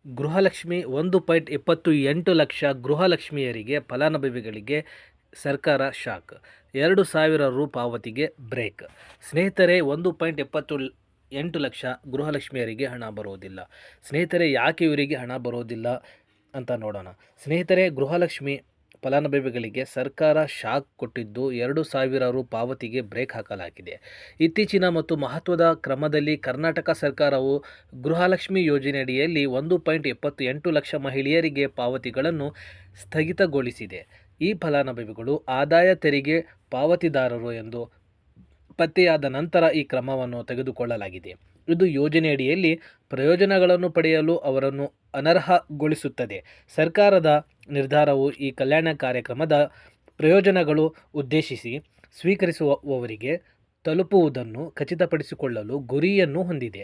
ಗೃಹಲಕ್ಷ್ಮಿ 1.28 ಲಕ್ಷ ಗೃಹಲಕ್ಷ್ಮಿಯರಿಗೆ ಫಲಾನುಭವಿಗಳಿಗೆ ಸರ್ಕಾರ ಶಾಕ್. 2,000 ರು ಪಾವತಿಗೆ ಬ್ರೇಕ್. ಸ್ನೇಹಿತರೆ, 1.78 ಲಕ್ಷ ಗೃಹಲಕ್ಷ್ಮಿಯರಿಗೆ ಹಣ ಬರೋದಿಲ್ಲ. ಸ್ನೇಹಿತರೆ, ಯಾಕೆ ಇವರಿಗೆ ಹಣ ಬರೋದಿಲ್ಲ ಅಂತ ನೋಡೋಣ. ಸ್ನೇಹಿತರೆ, ಗೃಹಲಕ್ಷ್ಮಿ ಫಲಾನುಭವಿಗಳಿಗೆ ಸರ್ಕಾರ ಶಾಕ್ ಕೊಟ್ಟಿದ್ದು 2,000 ರು ಪಾವತಿಗೆ ಬ್ರೇಕ್ ಹಾಕಲಾಗಿದೆ. ಇತ್ತೀಚಿನ ಮತ್ತು ಮಹತ್ವದ ಕ್ರಮದಲ್ಲಿ ಕರ್ನಾಟಕ ಸರ್ಕಾರವು ಗೃಹಲಕ್ಷ್ಮಿ ಯೋಜನೆಯಡಿಯಲ್ಲಿ 1.78 ಲಕ್ಷ ಮಹಿಳೆಯರಿಗೆ ಪಾವತಿಗಳನ್ನು ಸ್ಥಗಿತಗೊಳಿಸಿದೆ. ಈ ಫಲಾನುಭವಿಗಳು ಆದಾಯ ತೆರಿಗೆ ಪಾವತಿದಾರರು ಎಂದು ಪತ್ತೆಯಾದ ನಂತರ ಈ ಕ್ರಮವನ್ನು ತೆಗೆದುಕೊಳ್ಳಲಾಗಿದೆ. ಇದು ಯೋಜನೆಯಡಿಯಲ್ಲಿ ಪ್ರಯೋಜನಗಳನ್ನು ಪಡೆಯಲು ಅವರನ್ನು ಅನರ್ಹಗೊಳಿಸುತ್ತದೆ. ಸರ್ಕಾರದ ನಿರ್ಧಾರವು ಈ ಕಲ್ಯಾಣ ಕಾರ್ಯಕ್ರಮದ ಪ್ರಯೋಜನಗಳು ಉದ್ದೇಶಿಸಿ ಸ್ವೀಕರಿಸುವವರಿಗೆ ತಲುಪುವುದನ್ನು ಖಚಿತಪಡಿಸಿಕೊಳ್ಳಲು ಗುರಿಯನ್ನು ಹೊಂದಿದೆ.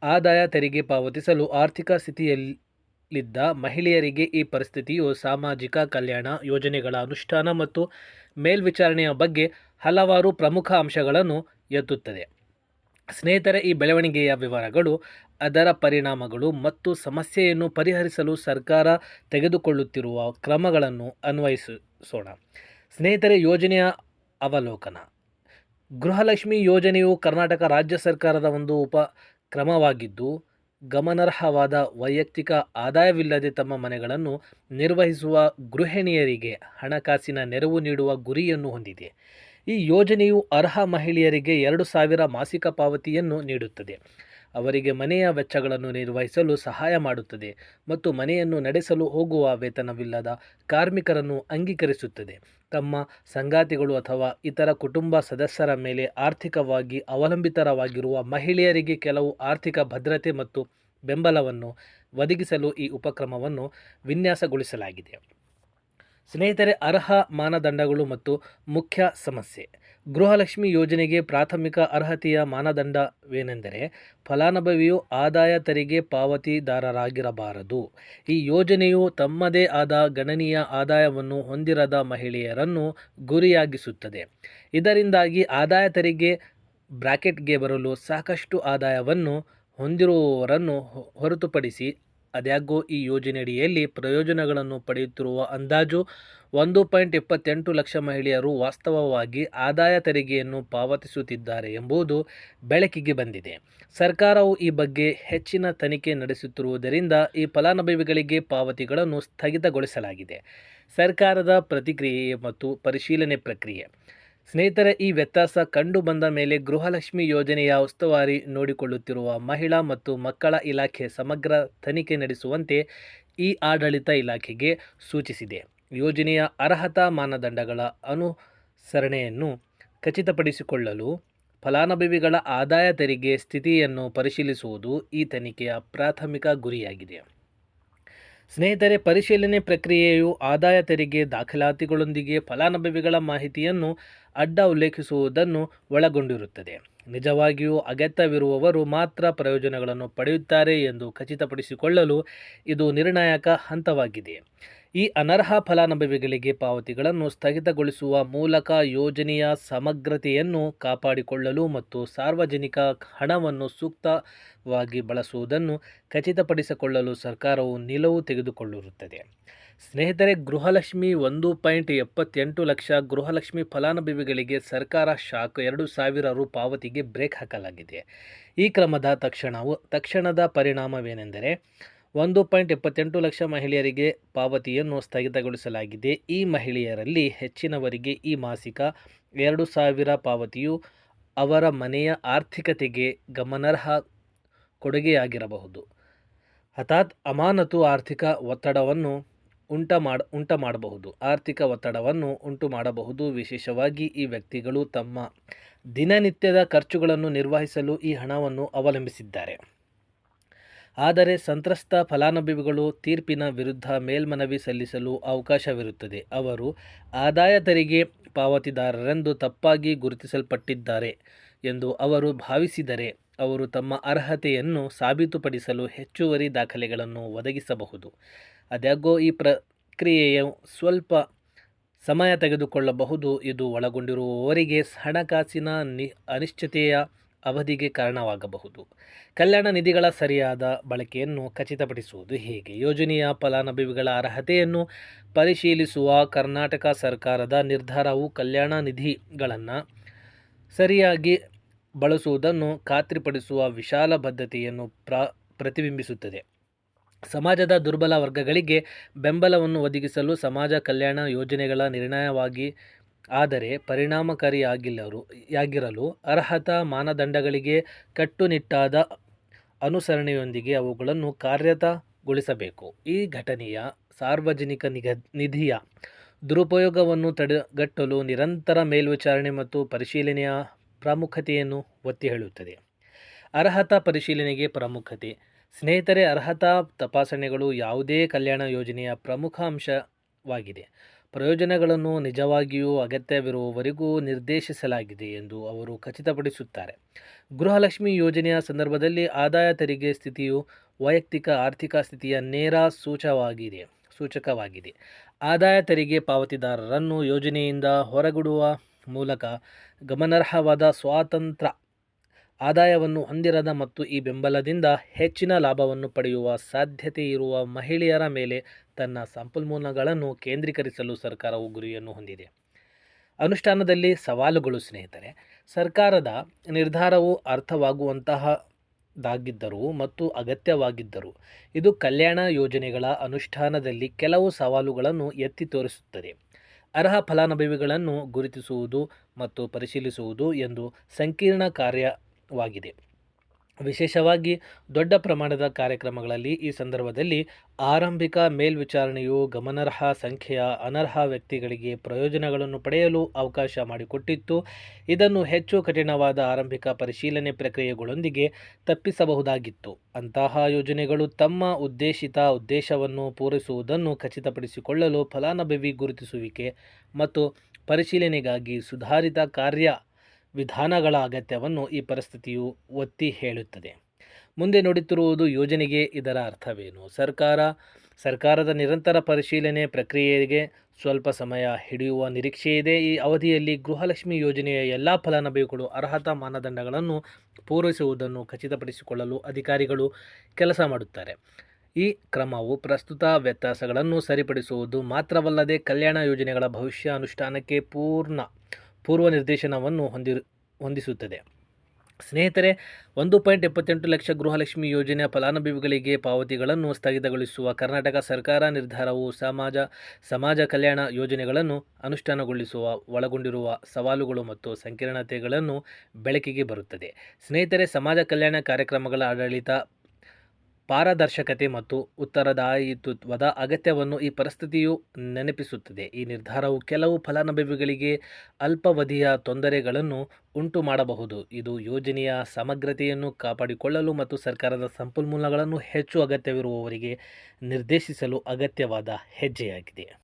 ಆದಾಯ ತೆರಿಗೆ ಪಾವತಿಸಲು ಆರ್ಥಿಕ ಸ್ಥಿತಿಯಲ್ಲಿದ್ದ ಮಹಿಳೆಯರಿಗೆ ಈ ಪರಿಸ್ಥಿತಿಯು ಸಾಮಾಜಿಕ ಕಲ್ಯಾಣ ಯೋಜನೆಗಳ ಅನುಷ್ಠಾನ ಮತ್ತು ಮೇಲ್ವಿಚಾರಣೆಯ ಬಗ್ಗೆ ಹಲವಾರು ಪ್ರಮುಖ ಅಂಶಗಳನ್ನು ಎತ್ತುತ್ತದೆ. ಸ್ನೇಹಿತರೆ, ಈ ಬೆಳವಣಿಗೆಯ ವಿವರಗಳು, ಅದರ ಪರಿಣಾಮಗಳು ಮತ್ತು ಸಮಸ್ಯೆಯನ್ನು ಪರಿಹರಿಸಲು ಸರ್ಕಾರ ತೆಗೆದುಕೊಳ್ಳುತ್ತಿರುವ ಕ್ರಮಗಳನ್ನು ಅನ್ವಯಿಸೋಣ. ಸ್ನೇಹಿತರೆ, ಯೋಜನೆಯ ಅವಲೋಕನ. ಗೃಹಲಕ್ಷ್ಮಿ ಯೋಜನೆಯು ಕರ್ನಾಟಕ ರಾಜ್ಯ ಸರ್ಕಾರದ ಒಂದು ಉಪಕ್ರಮವಾಗಿದ್ದು, ಗಮನಾರ್ಹವಾದ ವೈಯಕ್ತಿಕ ಆದಾಯವಿಲ್ಲದೆ ತಮ್ಮ ಮನೆಗಳನ್ನು ನಿರ್ವಹಿಸುವ ಗೃಹಿಣಿಯರಿಗೆ ಹಣಕಾಸಿನ ನೆರವು ನೀಡುವ ಗುರಿಯನ್ನು ಹೊಂದಿದೆ. ಈ ಯೋಜನೆಯು ಅರ್ಹ ಮಹಿಳೆಯರಿಗೆ 2,000 ಮಾಸಿಕ ಪಾವತಿಯನ್ನು ನೀಡುತ್ತದೆ. ಅವರಿಗೆ ಮನೆಯ ವೆಚ್ಚಗಳನ್ನು ನಿರ್ವಹಿಸಲು ಸಹಾಯ ಮಾಡುತ್ತದೆ ಮತ್ತು ಮನೆಯನ್ನು ನಡೆಸಲು ಹೋಗುವ ವೇತನವಿಲ್ಲದ ಕಾರ್ಮಿಕರನ್ನು ಅಂಗೀಕರಿಸುತ್ತದೆ. ತಮ್ಮ ಸಂಗಾತಿಗಳು ಅಥವಾ ಇತರ ಕುಟುಂಬ ಸದಸ್ಯರ ಮೇಲೆ ಆರ್ಥಿಕವಾಗಿ ಅವಲಂಬಿತರಾಗಿರುವ ಮಹಿಳೆಯರಿಗೆ ಕೆಲವು ಆರ್ಥಿಕ ಭದ್ರತೆ ಮತ್ತು ಬೆಂಬಲವನ್ನು ಒದಗಿಸಲು ಈ ಉಪಕ್ರಮವನ್ನು ವಿನ್ಯಾಸಗೊಳಿಸಲಾಗಿದೆ. ಸ್ನೇಹಿತರೆ, ಅರ್ಹ ಮಾನದಂಡಗಳು ಮತ್ತು ಮುಖ್ಯ ಸಮಸ್ಯೆ. ಗೃಹಲಕ್ಷ್ಮಿ ಯೋಜನೆಗೆ ಪ್ರಾಥಮಿಕ ಅರ್ಹತೆಯ ಮಾನದಂಡವೇನೆಂದರೆ ಫಲಾನುಭವಿಯು ಆದಾಯ ತೆರಿಗೆ ಪಾವತಿದಾರರಾಗಿರಬಾರದು. ಈ ಯೋಜನೆಯು ತಮ್ಮದೇ ಆದ ಗಣನೀಯ ಆದಾಯವನ್ನು ಹೊಂದಿರದ ಮಹಿಳೆಯರನ್ನು ಗುರಿಯಾಗಿಸುತ್ತದೆ. ಇದರಿಂದಾಗಿ ಆದಾಯ ತೆರಿಗೆ ಬ್ರಾಕೆಟ್ಗೆ ಬರಲು ಸಾಕಷ್ಟು ಆದಾಯವನ್ನು ಹೊಂದಿರುವವರನ್ನು ಹೊರತುಪಡಿಸಿ, ಆದಾಗ್ಯೂ ಈ ಯೋಜನೆಯಡಿಯಲ್ಲಿ ಪ್ರಯೋಜನಗಳನ್ನು ಪಡೆಯುತ್ತಿರುವ ಅಂದಾಜು 1.28 ಲಕ್ಷ ಮಹಿಳೆಯರು ವಾಸ್ತವವಾಗಿ ಆದಾಯ ತೆರಿಗೆಯನ್ನು ಪಾವತಿಸುತ್ತಿದ್ದಾರೆ ಎಂಬುದು ಬೆಳಕಿಗೆ ಬಂದಿದೆ. ಸರ್ಕಾರವು ಈ ಬಗ್ಗೆ ಹೆಚ್ಚಿನ ತನಿಖೆ ನಡೆಸುತ್ತಿರುವುದರಿಂದ ಈ ಫಲಾನುಭವಿಗಳಿಗೆ ಪಾವತಿಗಳನ್ನು ಸ್ಥಗಿತಗೊಳಿಸಲಾಗಿದೆ. ಸರ್ಕಾರದ ಪ್ರತಿಕ್ರಿಯೆ ಮತ್ತು ಪರಿಶೀಲನೆ ಪ್ರಕ್ರಿಯೆ. ಸ್ನೇಹಿತರೆ, ಈ ವ್ಯತ್ಯಾಸ ಕಂಡು ಬಂದ ಮೇಲೆ ಗೃಹಲಕ್ಷ್ಮಿ ಯೋಜನೆಯ ಉಸ್ತುವಾರಿ ನೋಡಿಕೊಳ್ಳುತ್ತಿರುವ ಮಹಿಳಾ ಮತ್ತು ಮಕ್ಕಳ ಇಲಾಖೆ ಸಮಗ್ರ ತನಿಖೆ ನಡೆಸುವಂತೆ ಆಡಳಿತ ಇಲಾಖೆಗೆ ಸೂಚಿಸಿದೆ. ಯೋಜನೆಯ ಅರ್ಹತಾ ಮಾನದಂಡಗಳ ಅನುಸರಣೆಯನ್ನು ಖಚಿತಪಡಿಸಿಕೊಳ್ಳಲು ಫಲಾನುಭವಿಗಳ ಆದಾಯ ತೆರಿಗೆ ಸ್ಥಿತಿಯನ್ನು ಪರಿಶೀಲಿಸುವುದು ಈ ತನಿಖೆಯ ಪ್ರಾಥಮಿಕ ಗುರಿಯಾಗಿದೆ. ಸ್ನೇಹಿತರೆ, ಪರಿಶೀಲನೆ ಪ್ರಕ್ರಿಯೆಯು ಆದಾಯ ತೆರಿಗೆ ದಾಖಲಾತಿಗಳೊಂದಿಗೆ ಫಲಾನುಭವಿಗಳ ಮಾಹಿತಿಯನ್ನು ಉಲ್ಲೇಖಿಸುವುದನ್ನು ಒಳಗೊಂಡಿರುತ್ತದೆ. ನಿಜವಾಗಿಯೂ ಅಗತ್ಯವಿರುವವರು ಮಾತ್ರ ಪ್ರಯೋಜನಗಳನ್ನು ಪಡೆಯುತ್ತಾರೆ ಎಂದು ಖಚಿತಪಡಿಸಿಕೊಳ್ಳಲು ಇದು ನಿರ್ಣಾಯಕ ಹಂತವಾಗಿದೆ. ಈ ಅನರ್ಹ ಫಲಾನುಭವಿಗಳಿಗೆ ಪಾವತಿಗಳನ್ನು ಸ್ಥಗಿತಗೊಳಿಸುವ ಮೂಲಕ ಯೋಜನೆಯ ಸಮಗ್ರತೆಯನ್ನು ಕಾಪಾಡಿಕೊಳ್ಳಲು ಮತ್ತು ಸಾರ್ವಜನಿಕ ಹಣವನ್ನು ಸೂಕ್ತವಾಗಿ ಬಳಸುವುದನ್ನು ಖಚಿತಪಡಿಸಿಕೊಳ್ಳಲು ಸರ್ಕಾರವು ನಿಲುವು ತೆಗೆದುಕೊಳ್ಳುತ್ತದೆ. ಸ್ನೇಹಿತರೆ, ಗೃಹಲಕ್ಷ್ಮಿ 1.78 ಲಕ್ಷ ಗೃಹಲಕ್ಷ್ಮಿ ಫಲಾನುಭವಿಗಳಿಗೆ ಸರ್ಕಾರ ಶಾಕ್. 2,000 ರು ಪಾವತಿಗೆ ಬ್ರೇಕ್ ಹಾಕಲಾಗಿದೆ. ಈ ಕ್ರಮದ ತಕ್ಷಣದ ಪರಿಣಾಮವೇನೆಂದರೆ 1.78 ಲಕ್ಷ ಮಹಿಳೆಯರಿಗೆ ಪಾವತಿಯನ್ನು ಸ್ಥಗಿತಗೊಳಿಸಲಾಗಿದೆ. ಈ ಮಹಿಳೆಯರಲ್ಲಿ ಹೆಚ್ಚಿನವರಿಗೆ ಈ ಮಾಸಿಕ 2,000 ಪಾವತಿಯು ಅವರ ಮನೆಯ ಆರ್ಥಿಕತೆಗೆ ಗಮನಾರ್ಹ ಕೊಡುಗೆಯಾಗಿರಬಹುದು. ಹಠಾತ್ ಅಮಾನತು ಆರ್ಥಿಕ ಒತ್ತಡವನ್ನು ಉಂಟುಮಾಡಬಹುದು. ವಿಶೇಷವಾಗಿ ಈ ವ್ಯಕ್ತಿಗಳು ತಮ್ಮ ದಿನನಿತ್ಯದ ಖರ್ಚುಗಳನ್ನು ನಿರ್ವಹಿಸಲು ಈ ಹಣವನ್ನು ಅವಲಂಬಿಸಿದ್ದಾರೆ. ಆದರೆ ಸಂತ್ರಸ್ತ ಫಲಾನುಭವಿಗಳು ತೀರ್ಪಿನ ವಿರುದ್ಧ ಮೇಲ್ಮನವಿ ಸಲ್ಲಿಸಲು ಅವಕಾಶವಿರುತ್ತದೆ. ಅವರು ಆದಾಯ ತೆರಿಗೆ ಪಾವತಿದಾರರೆಂದು ತಪ್ಪಾಗಿ ಗುರುತಿಸಲ್ಪಟ್ಟಿದ್ದಾರೆ ಎಂದು ಅವರು ಭಾವಿಸಿದರೆ ಅವರು ತಮ್ಮ ಅರ್ಹತೆಯನ್ನು ಸಾಬೀತುಪಡಿಸಲು ಹೆಚ್ಚುವರಿ ದಾಖಲೆಗಳನ್ನು ಒದಗಿಸಬಹುದು. ಆದಾಗ್ಯೂ ಈ ಪ್ರಕ್ರಿಯೆಯು ಸ್ವಲ್ಪ ಸಮಯ ತೆಗೆದುಕೊಳ್ಳಬಹುದು. ಇದು ಒಳಗೊಂಡಿರುವವರಿಗೆ ಹಣಕಾಸಿನ ಅನಿಶ್ಚಿತತೆಯ ಅವಧಿಗೆ ಕಾರಣವಾಗಬಹುದು. ಕಲ್ಯಾಣ ನಿಧಿಗಳ ಸರಿಯಾದ ಬಳಕೆಯನ್ನು ಖಚಿತಪಡಿಸುವುದು ಹೇಗೆ? ಯೋಜನೆಯ ಫಲಾನುಭವಿಗಳ ಅರ್ಹತೆಯನ್ನು ಪರಿಶೀಲಿಸುವ ಕರ್ನಾಟಕ ಸರ್ಕಾರದ ನಿರ್ಧಾರವು ಕಲ್ಯಾಣ ನಿಧಿಗಳನ್ನು ಸರಿಯಾಗಿ ಬಳಸುವುದನ್ನು ಖಾತ್ರಿಪಡಿಸುವ ವಿಶಾಲ ಬದ್ಧತೆಯನ್ನು ಪ್ರತಿಬಿಂಬಿಸುತ್ತದೆ. ಸಮಾಜದ ದುರ್ಬಲ ವರ್ಗಗಳಿಗೆ ಬೆಂಬಲವನ್ನು ಒದಗಿಸಲು ಸಮಾಜ ಕಲ್ಯಾಣ ಯೋಜನೆಗಳ ನಿರ್ಣಯವಾಗಿ ಆದರೆ ಪರಿಣಾಮಕಾರಿಯಾಗಿರಲು ಅರ್ಹತಾ ಮಾನದಂಡಗಳಿಗೆ ಕಟ್ಟುನಿಟ್ಟಾದ ಅನುಸರಣೆಯೊಂದಿಗೆ ಅವುಗಳನ್ನು ಕಾರ್ಯಗತಗೊಳಿಸಬೇಕು. ಈ ಘಟನೆಯ ಸಾರ್ವಜನಿಕ ನಿಧಿಯ ದುರುಪಯೋಗವನ್ನು ತಡೆಗಟ್ಟಲು ನಿರಂತರ ಮೇಲ್ವಿಚಾರಣೆ ಮತ್ತು ಪರಿಶೀಲನೆಯ ಪ್ರಾಮುಖ್ಯತೆಯನ್ನು ಒತ್ತಿ ಹೇಳುತ್ತದೆ. ಅರ್ಹತಾ ಪರಿಶೀಲನೆಗೆ ಪ್ರಾಮುಖ್ಯತೆ. ಸ್ನೇಹಿತರೆ, ಅರ್ಹತಾ ತಪಾಸಣೆಗಳು ಯಾವುದೇ ಕಲ್ಯಾಣ ಯೋಜನೆಯ ಪ್ರಮುಖ ಅಂಶವಾಗಿದೆ. ಪ್ರಯೋಜನಗಳನ್ನು ನಿಜವಾಗಿಯೂ ಅಗತ್ಯವಿರುವವರೆಗೂ ನಿರ್ದೇಶಿಸಲಾಗಿದೆ ಎಂದು ಅವರು ಖಚಿತಪಡಿಸುತ್ತಾರೆ. ಗೃಹಲಕ್ಷ್ಮಿ ಯೋಜನೆಯ ಸಂದರ್ಭದಲ್ಲಿ ಆದಾಯ ತೆರಿಗೆ ಸ್ಥಿತಿಯು ವೈಯಕ್ತಿಕ ಆರ್ಥಿಕ ಸ್ಥಿತಿಯ ನೇರ ಸೂಚಕವಾಗಿದೆ. ಆದಾಯ ತೆರಿಗೆ ಪಾವತಿದಾರರನ್ನು ಯೋಜನೆಯಿಂದ ಹೊರಗಿಡುವ ಮೂಲಕ ಗಮನಾರ್ಹವಾದ ಸ್ವತಂತ್ರ ಆದಾಯವನ್ನು ಹೊಂದಿರದ ಮತ್ತು ಈ ಬೆಂಬಲದಿಂದ ಹೆಚ್ಚಿನ ಲಾಭವನ್ನು ಪಡೆಯುವ ಸಾಧ್ಯತೆಯಿರುವ ಮಹಿಳೆಯರ ಮೇಲೆ ತನ್ನ ಸಂಪನ್ಮೂಲಗಳನ್ನು ಕೇಂದ್ರೀಕರಿಸಲು ಸರ್ಕಾರವು ಗುರಿಯನ್ನು ಹೊಂದಿದೆ. ಅನುಷ್ಠಾನದಲ್ಲಿ ಸವಾಲುಗಳು. ಸ್ನೇಹಿತರೆ, ಸರ್ಕಾರದ ನಿರ್ಧಾರವು ಅರ್ಥವಾಗುವಂತಹದ್ದಾಗಿದ್ದರೂ ಮತ್ತು ಅಗತ್ಯವಾಗಿದ್ದರೂ ಇದು ಕಲ್ಯಾಣ ಯೋಜನೆಗಳ ಅನುಷ್ಠಾನದಲ್ಲಿ ಕೆಲವು ಸವಾಲುಗಳನ್ನು ಎತ್ತಿ ತೋರಿಸುತ್ತದೆ. ಅರ್ಹ ಫಲಾನುಭವಿಗಳನ್ನು ಗುರುತಿಸುವುದು ಮತ್ತು ಪರಿಶೀಲಿಸುವುದು ಒಂದು ಸಂಕೀರ್ಣ ಕಾರ್ಯವಾಗಿದೆ, ವಿಶೇಷವಾಗಿ ದೊಡ್ಡ ಪ್ರಮಾಣದ ಕಾರ್ಯಕ್ರಮಗಳಲ್ಲಿ. ಈ ಸಂದರ್ಭದಲ್ಲಿ ಆರಂಭಿಕ ಮೇಲ್ವಿಚಾರಣೆಯು ಗಮನಾರ್ಹ ಸಂಖ್ಯೆಯ ಅನರ್ಹ ವ್ಯಕ್ತಿಗಳಿಗೆ ಪ್ರಯೋಜನಗಳನ್ನು ಪಡೆಯಲು ಅವಕಾಶ ಮಾಡಿಕೊಟ್ಟಿತ್ತು. ಇದನ್ನು ಹೆಚ್ಚು ಕಠಿಣವಾದ ಆರಂಭಿಕ ಪರಿಶೀಲನೆ ಪ್ರಕ್ರಿಯೆಗಳೊಂದಿಗೆ ತಪ್ಪಿಸಬಹುದಾಗಿತ್ತು. ಅಂತಹ ಯೋಜನೆಗಳು ತಮ್ಮ ಉದ್ದೇಶವನ್ನು ಪೂರೈಸುವುದನ್ನು ಖಚಿತಪಡಿಸಿಕೊಳ್ಳಲು ಫಲಾನುಭವಿ ಗುರುತಿಸುವಿಕೆ ಮತ್ತು ಪರಿಶೀಲನೆಗಾಗಿ ಸುಧಾರಿತ ಕಾರ್ಯವಿಧಾನಗಳ ಅಗತ್ಯವನ್ನು ಈ ಪರಿಸ್ಥಿತಿಯು ಒತ್ತಿ ಹೇಳುತ್ತದೆ. ಮುಂದೆ ನೋಡುತ್ತಿರುವುದು ಯೋಜನೆಗೆ ಇದರ ಅರ್ಥವೇನು? ಸರ್ಕಾರದ ನಿರಂತರ ಪರಿಶೀಲನೆ ಪ್ರಕ್ರಿಯೆಗೆ ಸ್ವಲ್ಪ ಸಮಯ ಹಿಡಿಯುವ ನಿರೀಕ್ಷೆಯಿದೆ. ಈ ಅವಧಿಯಲ್ಲಿ ಗೃಹಲಕ್ಷ್ಮಿ ಯೋಜನೆಯ ಎಲ್ಲ ಫಲಾನುಭವಿಗಳು ಅರ್ಹತಾ ಮಾನದಂಡಗಳನ್ನು ಪೂರೈಸುವುದನ್ನು ಖಚಿತಪಡಿಸಿಕೊಳ್ಳಲು ಅಧಿಕಾರಿಗಳು ಕೆಲಸ ಮಾಡುತ್ತಾರೆ. ಈ ಕ್ರಮವು ಪ್ರಸ್ತುತ ವ್ಯತ್ಯಾಸಗಳನ್ನು ಸರಿಪಡಿಸುವುದು ಮಾತ್ರವಲ್ಲದೆ ಕಲ್ಯಾಣ ಯೋಜನೆಗಳ ಭವಿಷ್ಯ ಅನುಷ್ಠಾನಕ್ಕೆ ಪೂರ್ವ ನಿರ್ದೇಶನವನ್ನು ಹೊಂದಿಸುತ್ತದೆ. ಸ್ನೇಹಿತರೆ, 1.78 ಲಕ್ಷ ಗೃಹಲಕ್ಷ್ಮಿ ಯೋಜನೆಯ ಫಲಾನುಭವಿಗಳಿಗೆ ಪಾವತಿಗಳನ್ನು ಸ್ಥಗಿತಗೊಳಿಸುವ ಕರ್ನಾಟಕ ಸರ್ಕಾರ ನಿರ್ಧಾರವು ಸಮಾಜ ಕಲ್ಯಾಣ ಯೋಜನೆಗಳನ್ನು ಒಳಗೊಂಡಿರುವ ಸವಾಲುಗಳು ಮತ್ತು ಸಂಕೀರ್ಣತೆಗಳನ್ನು ಬೆಳಕಿಗೆ ಬರುತ್ತದೆ. ಸ್ನೇಹಿತರೆ, ಸಮಾಜ ಕಲ್ಯಾಣ ಕಾರ್ಯಕ್ರಮಗಳ ಆಡಳಿತ, ಪಾರದರ್ಶಕತೆ ಮತ್ತು ಉತ್ತರದಾಯಿತ್ವದ ಅಗತ್ಯವನ್ನು ಈ ಪರಿಸ್ಥಿತಿಯು ನೆನಪಿಸುತ್ತದೆ. ಈ ನಿರ್ಧಾರವು ಕೆಲವು ಫಲಾನುಭವಿಗಳಿಗೆ ಅಲ್ಪಾವಧಿಯ ತೊಂದರೆಗಳನ್ನು ಉಂಟು ಮಾಡಬಹುದು. ಇದು ಯೋಜನೆಯ ಸಮಗ್ರತೆಯನ್ನು ಕಾಪಾಡಿಕೊಳ್ಳಲು ಮತ್ತು ಸರ್ಕಾರದ ಸಂಪನ್ಮೂಲಗಳನ್ನು ಹೆಚ್ಚು ಅಗತ್ಯವಿರುವವರಿಗೆ ನಿರ್ದೇಶಿಸಲು ಅಗತ್ಯವಾದ ಹೆಜ್ಜೆಯಾಗಿದೆ.